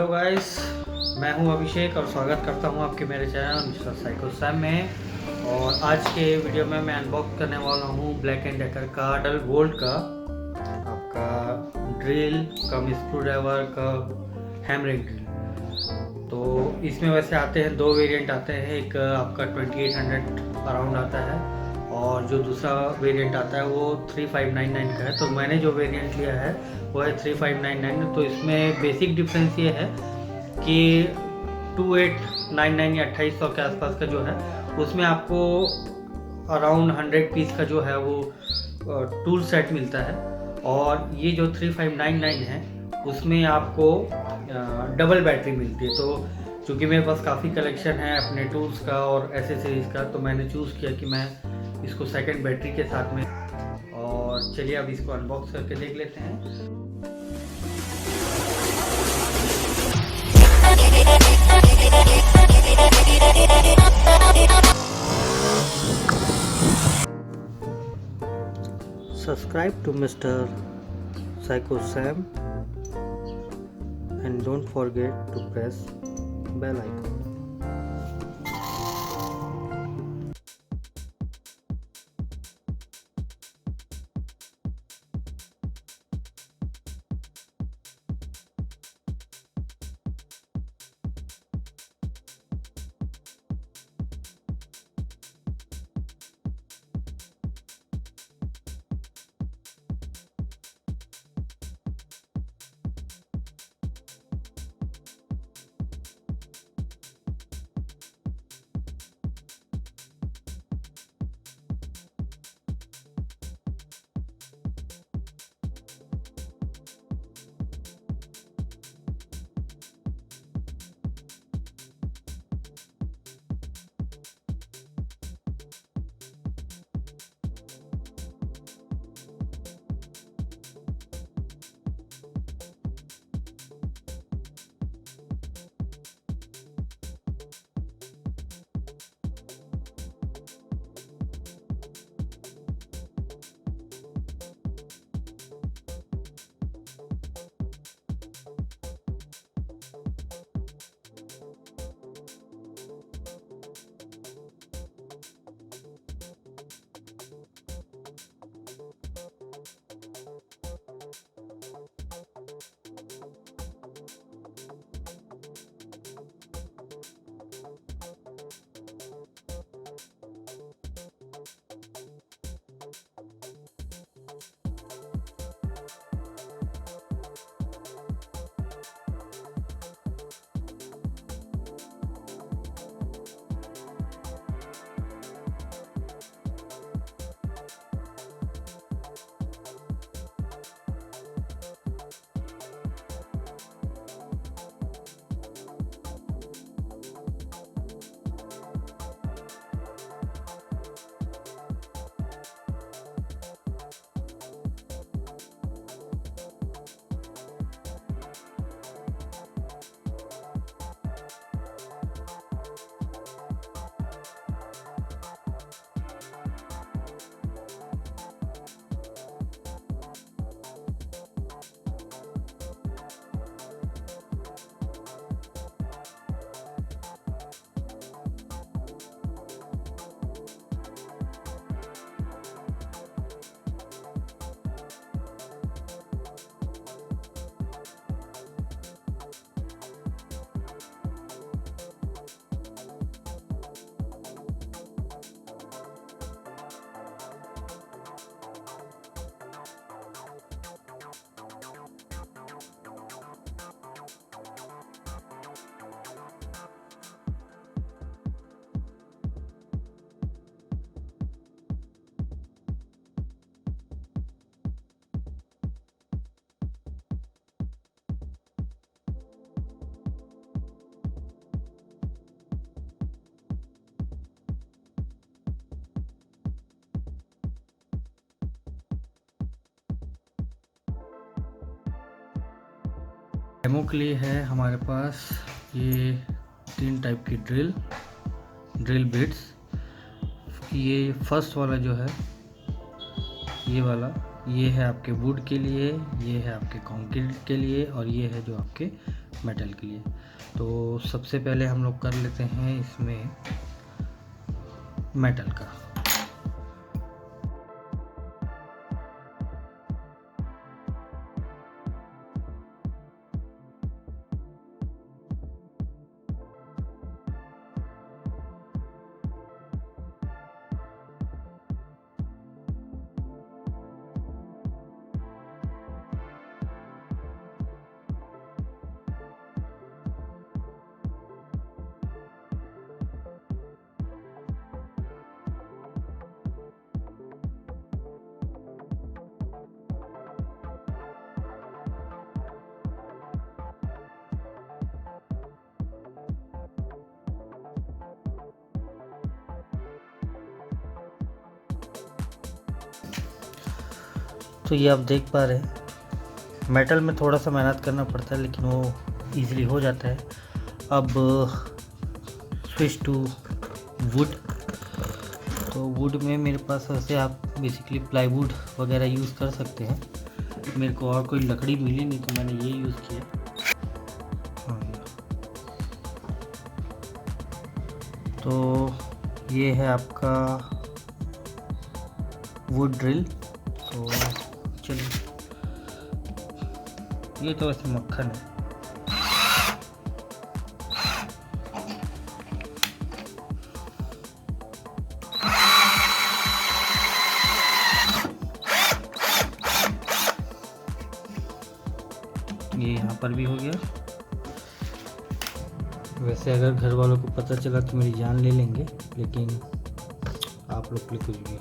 Hello guys, मैं हूं अभिषेक और स्वागत करता हूं आपके मेरे चैनल मिस्टर साइकोसैम में। और आज के वीडियो में मैं अनबॉक्स करने वाला हूं ब्लैक एंड डेकर का डल बोल्ट का आपका ड्रिल कम स्क्रू ड्राइवर का हैमरिंग ड्रिल। तो इसमें वैसे आते हैं दो वेरिएंट आते हैं, एक आपका 2800 अराउंड आता है और जो दूसरा वेरिएंट आता है वो 3599 का है। तो मैंने जो वेरिएंट लिया है वो है 3599। तो इसमें बेसिक डिफरेंस ये है कि 2899 या 2800 के आसपास का जो है उसमें आपको अराउंड 100 पीस का जो है वो टूल सेट मिलता है। और ये जो 3599 है उसमें आपको डबल बैटरी मिलती है। तो चूँकि मेरे पास काफ़ी कलेक्शन है अपने टूल्स का और एसेसरीज का, तो मैंने चूज़ किया कि मैं इसको सेकंड बैटरी के साथ में। और चलिए अब इसको अनबॉक्स करके देख लेते हैं। Subscribe to Mr. Psychosam and don't forget to press bell icon. Demo के लिए है हमारे पास ये 3 टाइप की ड्रिल बिट्स। ये फर्स्ट वाला जो है ये वाला, ये है आपके वुड के लिए, ये है आपके कंक्रीट के लिए और ये है जो आपके मेटल के लिए। तो सबसे पहले हम लोग कर लेते हैं इसमें मेटल का। तो ये आप देख पा रहे हैं, मेटल में थोड़ा सा मेहनत करना पड़ता है लेकिन वो इजीली हो जाता है। अब स्विच टू वुड। तो वुड में मेरे पास वैसे आप बेसिकली प्लाईवुड वगैरह यूज़ कर सकते हैं। मेरे को और कोई लकड़ी मिली नहीं तो मैंने ये यूज़ किया। तो ये है आपका वुड ड्रिल। तो चलिए, ये तो वैसे मक्खन है। ये यहाँ पर भी हो गया। वैसे अगर घर वालों को पता चला तो मेरी जान ले लेंगे, लेकिन आप लोग के लिए कुछ भी।